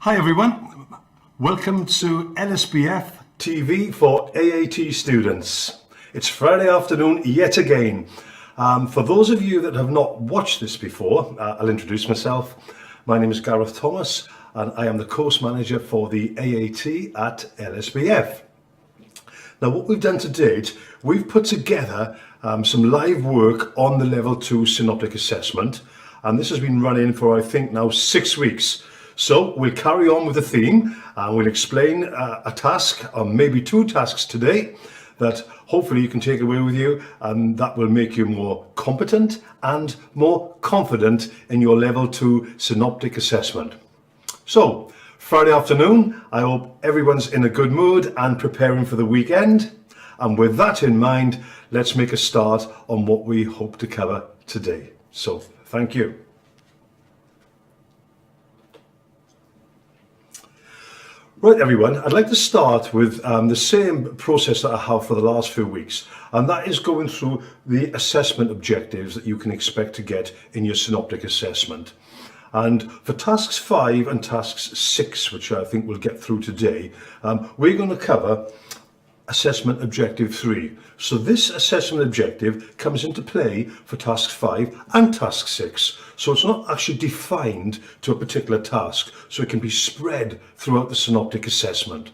Hi everyone, welcome to LSBF TV for AAT students. It's Friday afternoon yet again. For those of you that have not watched this before, I'll introduce myself. My name is Gareth Thomas and I am the course manager for the AAT at LSBF. Now what we've done to date, we've put together some live work on the level 2 Synoptic assessment, and this has been running for I think now 6 weeks. So we'll carry on with the theme and we'll explain a task or maybe 2 tasks today that hopefully you can take away with you, and that will make you more competent and more confident in your level 2 Synoptic assessment. So Friday afternoon, I hope everyone's in a good mood and preparing for the weekend. And with that in mind, let's make a start on what we hope to cover today. So thank you. Right everyone, I'd like to start with the same process that I have for the last few weeks, and that is going through the assessment objectives that you can expect to get in your Synoptic assessment. And for tasks 5 and tasks 6, which I think we'll get through today, we're going to cover assessment objective 3. So this assessment objective comes into play for tasks 5 and task 6. So it's not actually defined to a particular task, so it can be spread throughout the Synoptic assessment.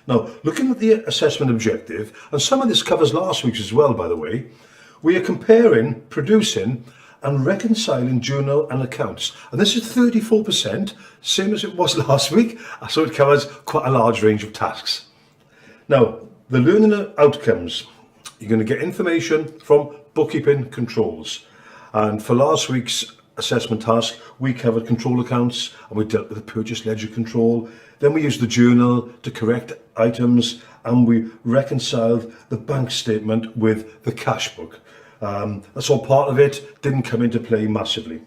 Now, looking at the assessment objective, and some of this covers last week's as well, by the way, we are comparing, producing and reconciling journal and accounts. And this is 34%, same as it was last week, so it covers quite a large range of tasks. Now, the learning outcomes, you're going to get information from bookkeeping controls. And for last week's assessment task, we covered control accounts and we dealt with the purchase ledger control. Then we used the journal to correct items and we reconciled the bank statement with the cash book. That's all part of it, didn't come into play massively.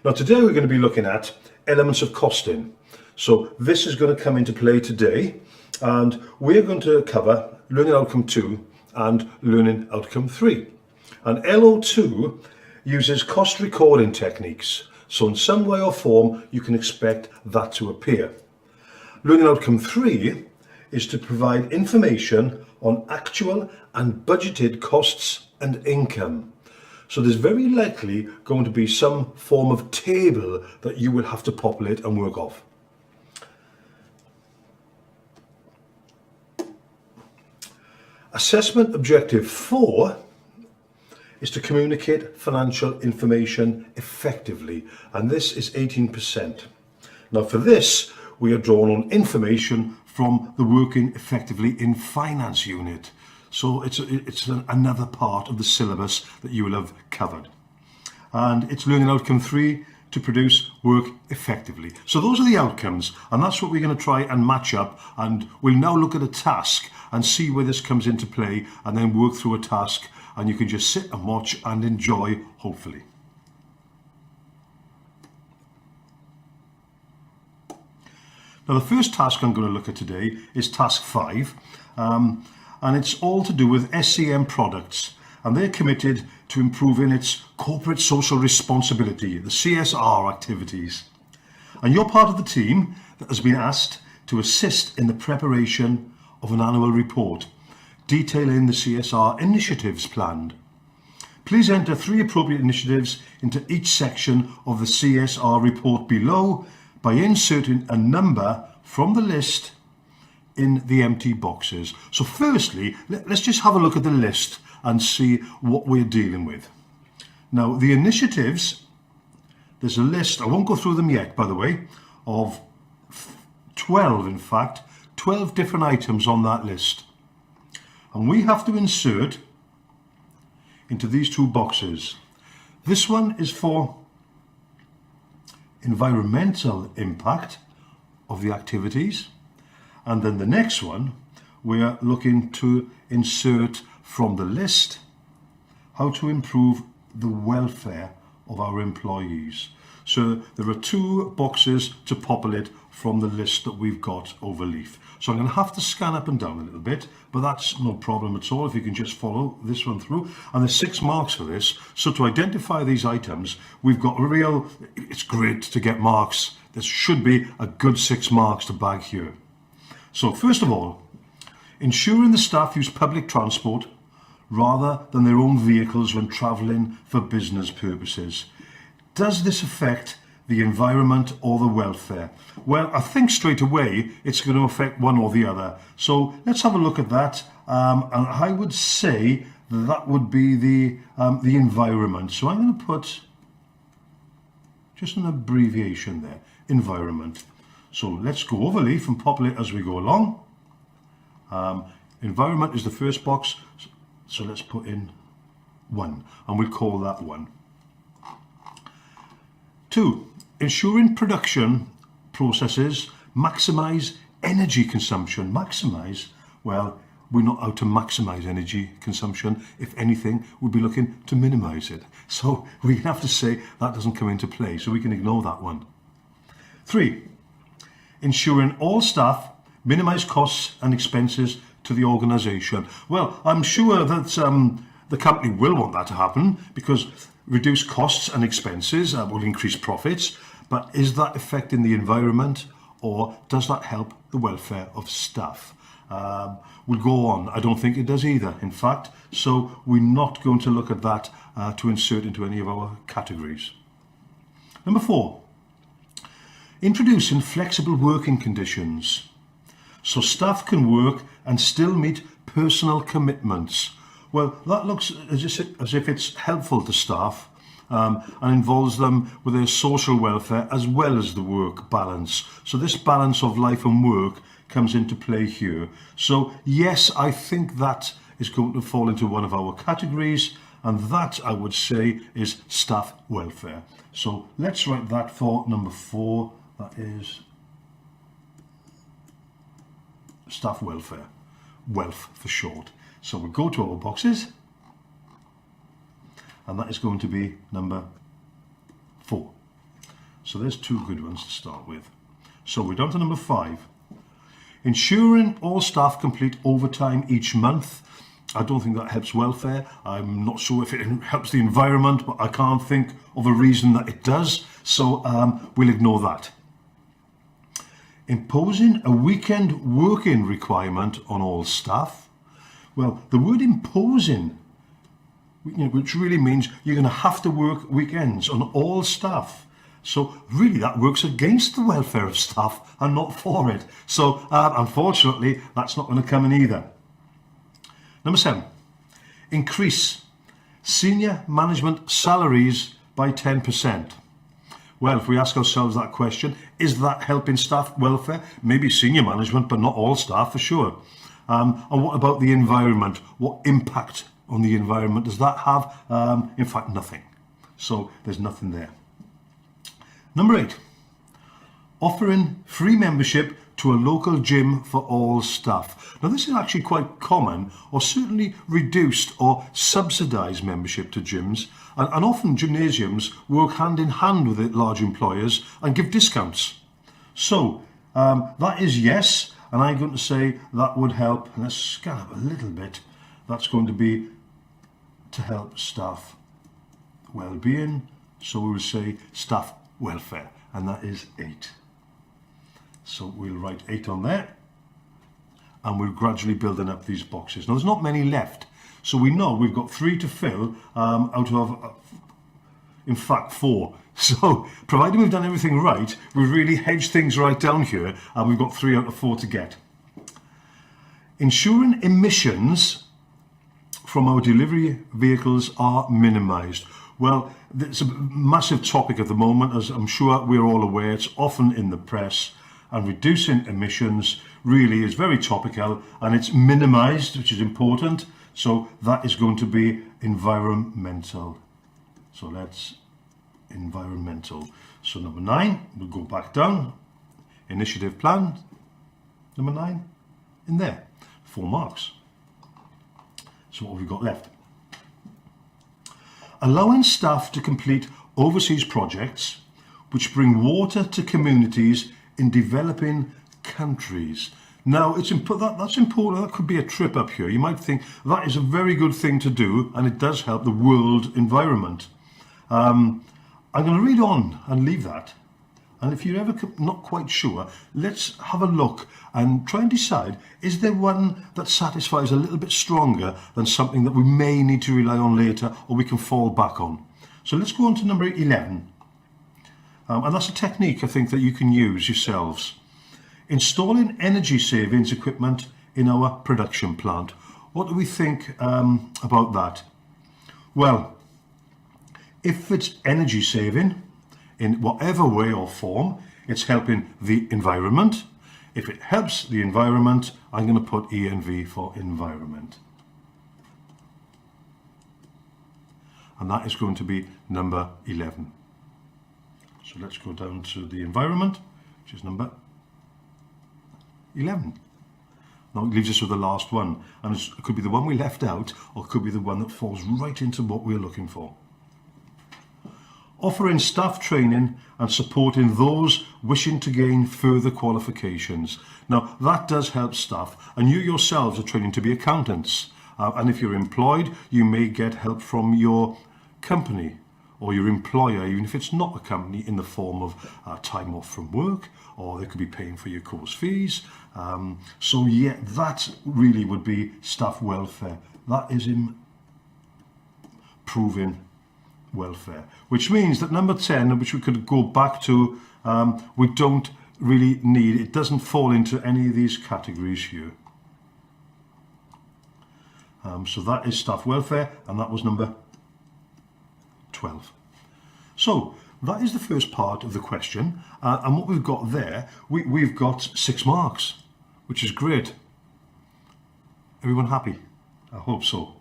Now today we're going to be looking at elements of costing. So this is going to come into play today, and we're going to cover learning outcome 2 and learning outcome 3. And LO2 uses cost recording techniques. So in some way or form, you can expect that to appear. Learning outcome 3 is to provide information on actual and budgeted costs and income. So there's very likely going to be some form of table that you will have to populate and work off. Assessment objective 4 is to communicate financial information effectively, and this is 18%. Now for this, we are drawing on information from the Working Effectively in Finance unit. So it's another part of the syllabus that you will have covered. And it's learning outcome 3 to produce work effectively. So those are the outcomes, and that's what we're going to try and match up, and we'll now look at a task and see where this comes into play and then work through a task, and you can just sit and watch and enjoy, hopefully. Now the first task I'm going to look at today is task 5, and it's all to do with SCM products, and they're committed to improving its corporate social responsibility, the CSR activities. And you're part of the team that has been asked to assist in the preparation of an annual report detailing the CSR initiatives planned. Please enter 3 appropriate initiatives into each section of the CSR report below by inserting a number from the list in the empty boxes. So firstly, let's just have a look at the list and see what we're dealing with. Now the initiatives, there's a list, I won't go through them yet by the way, of 12 in fact, 12 different items on that list. And we have to insert into these 2 boxes. This one is for environmental impact of the activities, and then the next one we're looking to insert from the list how to improve the welfare of our employees. So there are 2 boxes to populate from the list that we've got over leaf. So I'm going to have to scan up and down a little bit, but that's no problem at all if you can just follow this one through. And there's 6 marks for this. So to identify these items, we've got it's great to get marks. There should be a good 6 marks to bag here. So first of all, ensuring the staff use public transport rather than their own vehicles when travelling for business purposes. Does this affect the environment or the welfare? Well, I think straight away it's going to affect one or the other. So let's have a look at that. And I would say that would be the environment. So I'm going to put just an abbreviation there, environment. So let's go over leaf and populate as we go along. Environment is the first box. So let's put in 1 and we'll call that 1. 2, ensuring production processes maximise energy consumption. Maximise, well, we're not out to maximise energy consumption. If anything, we'll be looking to minimise it. So we have to say that doesn't come into play, so we can ignore that one. 3, ensuring all staff minimise costs and expenses to the organisation. Well, I'm sure that the company will want that to happen because reduced costs and expenses will increase profits, but is that affecting the environment or does that help the welfare of staff? We'll go on. I don't think it does either, in fact, so we're not going to look at that to insert into any of our categories. Number 4, introducing flexible working conditions so staff can work and still meet personal commitments. Well, that looks as if it's helpful to staff and involves them with their social welfare as well as the work balance. So this balance of life and work comes into play here. So yes, I think that is going to fall into one of our categories, and that I would say is staff welfare. So let's write that for number 4. That is staff welfare, wealth for short. So we'll go to our boxes, and that is going to be number 4. So there's 2 good ones to start with. So we're down to number 5. Ensuring all staff complete overtime each month. I don't think that helps welfare. I'm not sure if it helps the environment, but I can't think of a reason that it does. So we'll ignore that. Imposing a weekend working requirement on all staff. Well, the word imposing, which really means you're going to have to work weekends on all staff. So really that works against the welfare of staff and not for it. So unfortunately, that's not going to come in either. Number 7, increase senior management salaries by 10%. Well, if we ask ourselves that question, is that helping staff welfare? Maybe senior management, but not all staff for sure. And what about the environment? What impact on the environment does that have? In fact, nothing. So there's nothing there. Number 8, offering free membership to a local gym for all staff. Now this is actually quite common, or certainly reduced or subsidised membership to gyms, and often gymnasiums work hand in hand with large employers and give discounts. So that is yes, and I'm going to say that would help. And let's scan up a little bit. That's going to be to help staff well-being. So we will say staff welfare, and that is 8. So we'll write 8 on there, and we're gradually building up these boxes. Now there's not many left, so we know we've got 3 to fill out of, in fact, 4. So provided we've done everything right, we've really hedged things right down here, and we've got 3 out of 4 to get. Ensuring emissions from our delivery vehicles are minimised. Well, it's a massive topic at the moment, as I'm sure we're all aware. It's often in the press, and reducing emissions really is very topical, and it's minimised, which is important. So that is going to be environmental. So let's environmental. So number 9, we'll go back down. Initiative plan, number 9, in there, 4 marks. So what have we got left? Allowing staff to complete overseas projects which bring water to communities in developing countries. Now, that's important. That could be a trip up here. You might think that is a very good thing to do, and it does help the world environment. I'm going to read on and leave that. And if you're ever not quite sure, let's have a look and try and decide, is there one that satisfies a little bit stronger than something that we may need to rely on later or we can fall back on? So let's go on to number 11. And that's a technique I think that you can use yourselves. Installing energy savings equipment in our production plant. What do we think about that? Well, if it's energy saving in whatever way or form, it's helping the environment. If it helps the environment, I'm going to put ENV for environment. And that is going to be number 11. So let's go down to the environment, which is number 11. Now it leaves us with the last one, and it could be the one we left out, or it could be the one that falls right into what we're looking for. Offering staff training and supporting those wishing to gain further qualifications. Now that does help staff, and you yourselves are training to be accountants, and if you're employed, you may get help from your company or your employer, even if it's not a company, in the form of time off from work, or they could be paying for your course fees. So yeah, that really would be staff welfare. That is improving welfare, which means that number 10, which we could go back to, we don't really need, it doesn't fall into any of these categories here. So that is staff welfare, and that was number 12. So that is the first part of the question, and what we've got there, we've got 6 marks, which is great. Everyone happy? I hope so.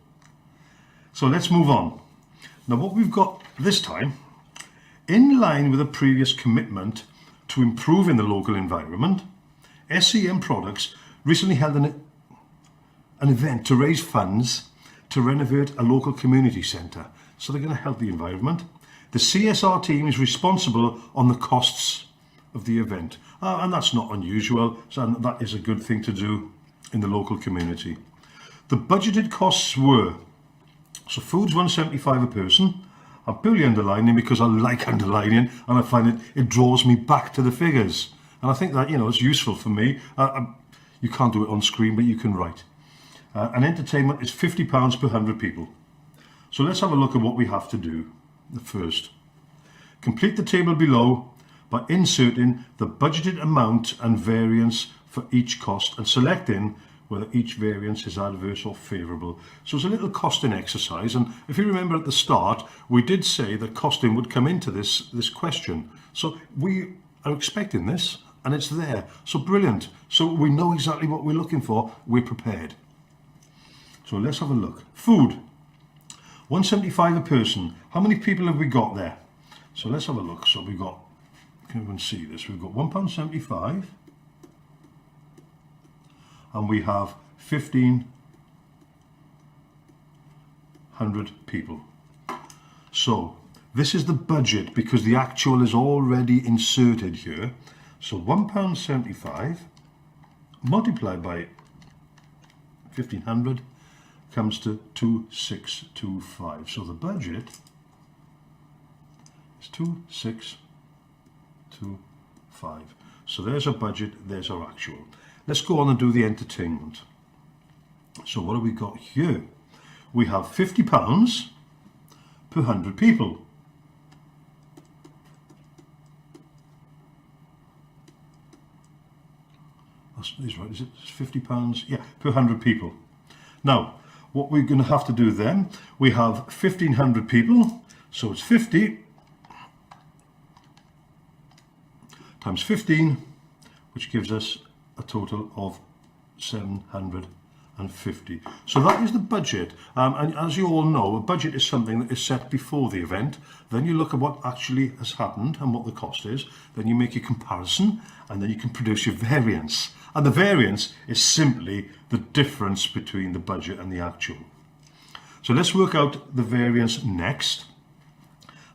So let's move on. Now what we've got this time, in line with a previous commitment to improving the local environment, SEM Products recently held an event to raise funds to renovate a local community centre. So they're going to help the environment. The CSR team is responsible on the costs of the event. And that's not unusual, so that is a good thing to do in the local community. The budgeted costs were, so food's £175 a person. I'm purely underlining because I like underlining, and I find it draws me back to the figures. And I think that, you know, it's useful for me. You can't do it on screen, but you can write. And entertainment is £50 per 100 people. So let's have a look at what we have to do first. Complete the table below by inserting the budgeted amount and variance for each cost and selecting whether each variance is adverse or favourable. So it's a little costing exercise, and if you remember at the start, we did say that costing would come into this question. So we are expecting this, and it's there. So brilliant. So we know exactly what we're looking for. We're prepared. So let's have a look. Food. £175 a person. How many people have we got there? So let's have a look. So we've got, can everyone see this? We've got £1.75 and we have 1,500 people. So this is the budget because the actual is already inserted here. So £1.75 multiplied by 1,500 comes to 2,625. So the budget is 2,625. So there's our budget, there's our actual. Let's go on and do the entertainment. So what have we got here? We have £50 per 100 people. That's right, is it £50? Yeah, per 100 people. Now, what we're going to have to do then, we have 1,500 people, so it's 50 times 15, which gives us a total of 750. So that is the budget, and as you all know, a budget is something that is set before the event. Then you look at what actually has happened and what the cost is, then you make your comparison, and then you can produce your variance. And the variance is simply the difference between the budget and the actual. So let's work out the variance next.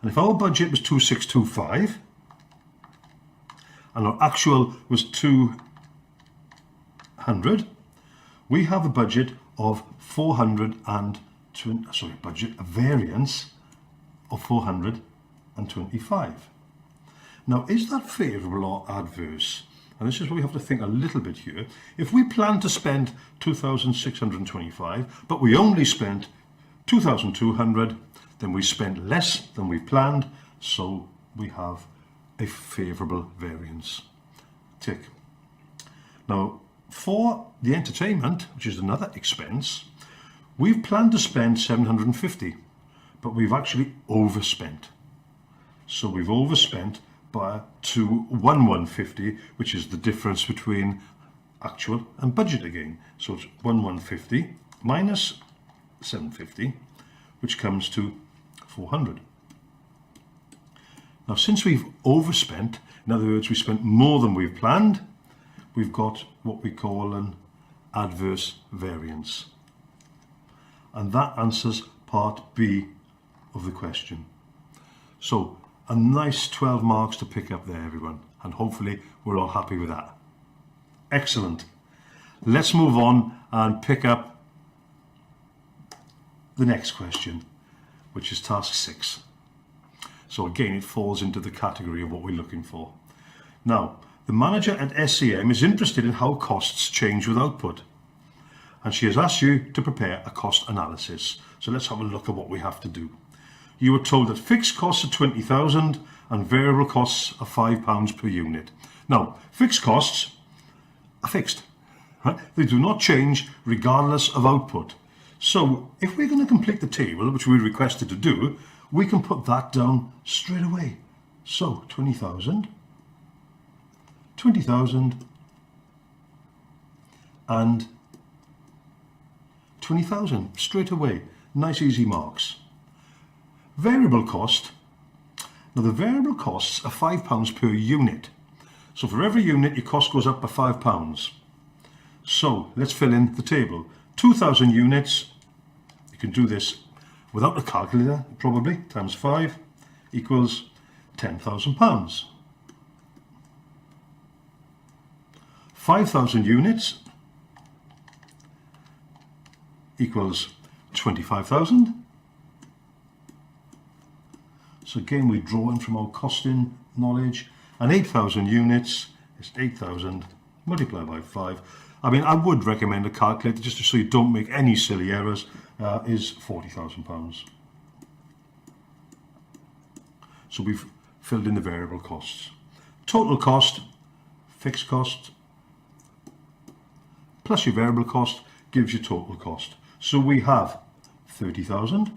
And if our budget was 2,625, and our actual was 200, we have a budget of a variance of 425. Now, is that favourable or adverse? And this is where we have to think a little bit here. If we plan to spend 2,625, but we only spent 2,200, then we spent less than we planned, so we have a favourable variance. Tick. Now, for the entertainment, which is another expense, we've planned to spend 750, but we've actually overspent. So we've overspent to 1,150, which is the difference between actual and budget again. So it's 1,150 minus 750, which comes to 400. Now, since we've overspent, in other words, we spent more than we've planned, we've got what we call an adverse variance. And that answers part B of the question. So a nice 12 marks to pick up there, everyone, and hopefully we're all happy with that. Excellent. Let's move on and pick up the next question, which is task 6. So again, it falls into the category of what we're looking for. Now, the manager at SCM is interested in how costs change with output, and she has asked you to prepare a cost analysis. So let's have a look at what we have to do. You were told that fixed costs are 20,000 and variable costs are £5 per unit. Now, fixed costs are fixed, right? They do not change regardless of output. So if we're going to complete the table, which we requested to do, we can put that down straight away. So 20,000, 20,000 and 20,000 straight away. Nice easy marks. Variable cost. Now the variable costs are £5 per unit. So for every unit your cost goes up by £5. So let's fill in the table. 2,000 units, you can do this without a calculator probably, times 5 equals £10,000. 5,000 units equals 25,000. So again, we're drawing from our costing knowledge, and 8,000 units is 8,000 multiplied by 5. I mean, I would recommend a calculator just so you don't make any silly errors, is £40,000. So we've filled in the variable costs. Total cost, fixed cost, plus your variable cost gives you total cost. So we have 30,000,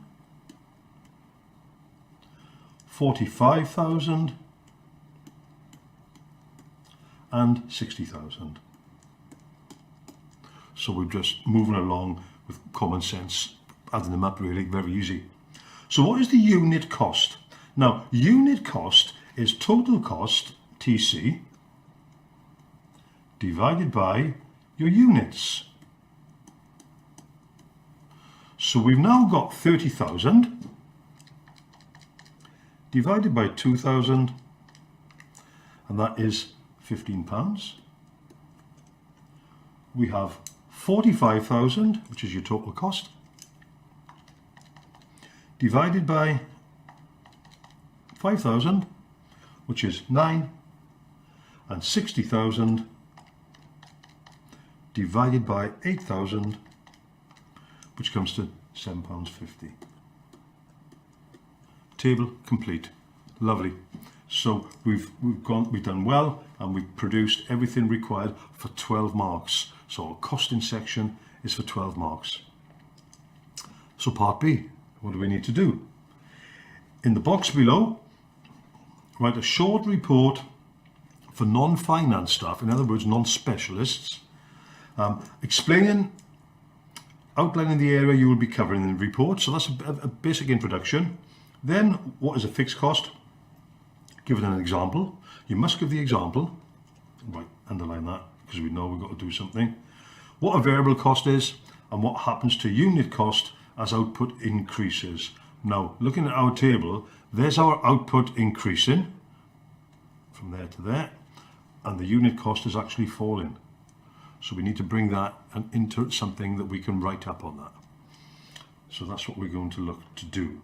45,000 and 60,000. So we're just moving along with common sense, adding them up really, very easy. So what is the unit cost? Now, unit cost is total cost, TC, divided by your units. So we've now got 30,000 divided by 2,000, and that is £15. We have 45,000, which is your total cost, divided by 5,000, which is 9, and 60,000 divided by 8,000, which comes to £7.50. Table complete. Lovely. So we've done well, and we've produced everything required for 12 marks. So our costing section is for 12 marks. So part B, what do we need to do? In the box below, write a short report for non-finance staff, in other words, non-specialists, outlining the area you will be covering in the report. So that's a basic introduction. Then, what is a fixed cost? Give it an example. You must give the example. Right, underline that, because we know we've got to do something. What a variable cost is, and what happens to unit cost as output increases. Now, looking at our table, there's our output increasing from there to there. and the unit cost is actually falling. So we need to bring that into something that we can write up on that. So that's what we're going to look to do.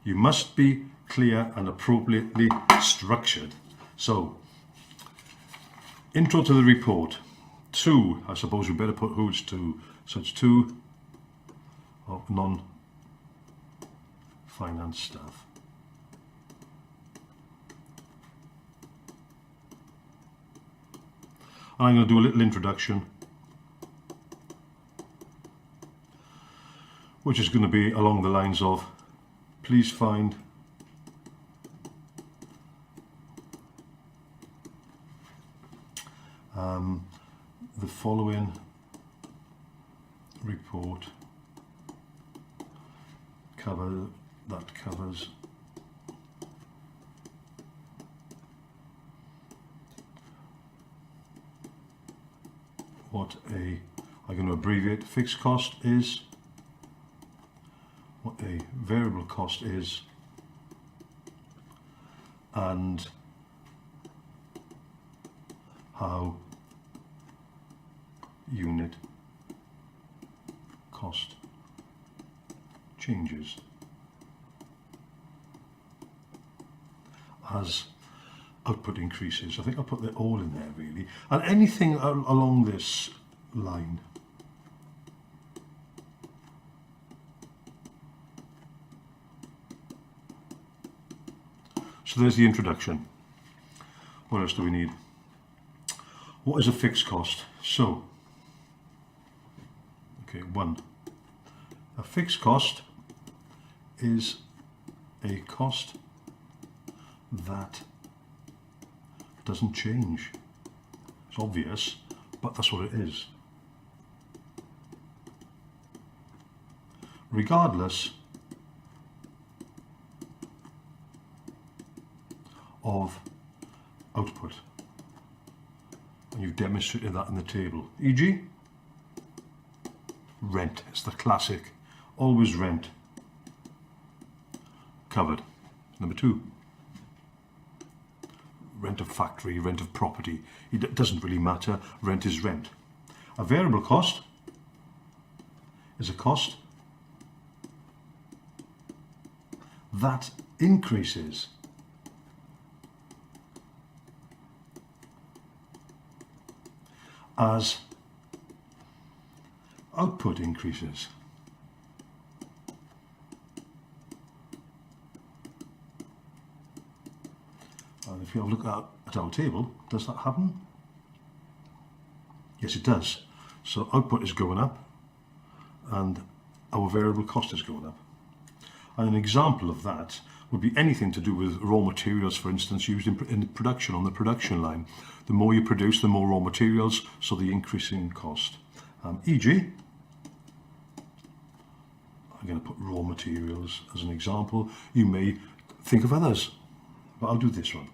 You must be clear and appropriately structured. So, intro to the report. 2, I suppose we better put who it's to. So it's 2 of non-finance staff. And I'm going to do a little introduction, which is going to be along the lines of, please find the following report covers what I'm going to abbreviate fixed cost is, what a variable cost is, and how unit cost changes as output increases. I think I'll put that all in there really, and anything along this line. So there's the introduction. What else do we need? What is a fixed cost? So, okay, 1. A fixed cost is a cost that doesn't change. It's obvious, but that's what it is. Regardless of output. And you've demonstrated that in the table. E.g., rent. It's the classic. Always rent. Covered. Number 2. Rent of factory, rent of property. It doesn't really matter. Rent is rent. A variable cost is a cost that increases as output increases. And if you have a look at our table, does that happen? Yes, it does. So output is going up and our variable cost is going up. And an example of that would be anything to do with raw materials, for instance, used in production, on the production line. The more you produce, the more raw materials, so the increase in cost. E.g., I'm going to put raw materials as an example. You may think of others, but I'll do this one.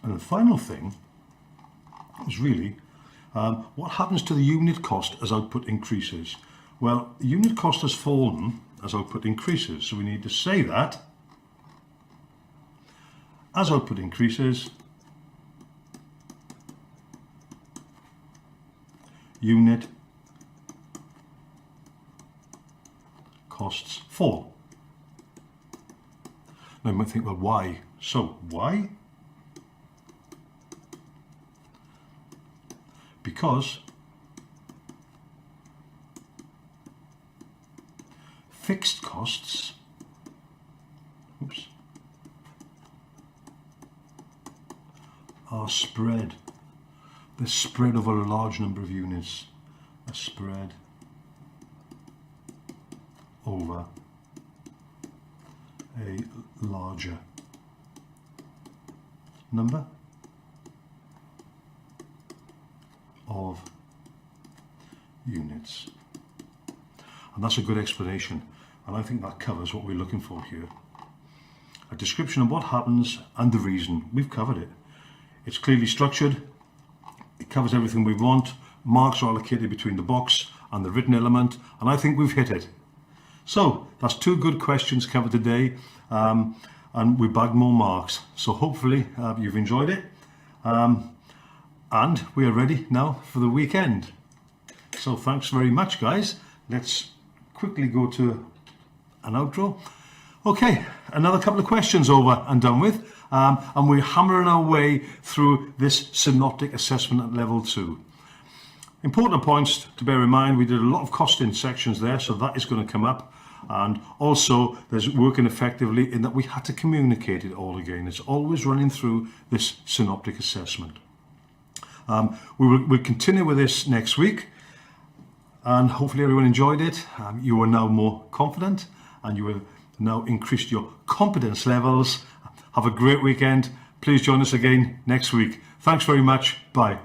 And the final thing is really what happens to the unit cost as output increases? Well, the unit cost has fallen as output increases, so we need to say that as output increases, unit costs fall. Now you might think, well, why? So, why? Because fixed costs, are spread. They're spread over a large number of units. Are spread over a larger number of units. And that's a good explanation, and I think that covers what we're looking for here. A description of what happens and the reason. We've covered it. It's clearly structured, it covers everything we want, marks are allocated between the box and the written element, and I think we've hit it. So that's 2 good questions covered today. and we bagged more marks. So hopefully you've enjoyed it. And we are ready now for the weekend. So thanks very much, guys. Let's quickly go to an outro. Okay, another couple of questions over and done with. And we're hammering our way through this Synoptic assessment at level 2. Important points to bear in mind, we did a lot of costing sections there, so that is going to come up. And also there's working effectively in that we had to communicate it all again. It's always running through this Synoptic assessment. We'll continue with this next week, and hopefully everyone enjoyed it. You are now more confident, and you have now increased your competence levels. Have a great weekend. Please join us again next week. Thanks very much. Bye.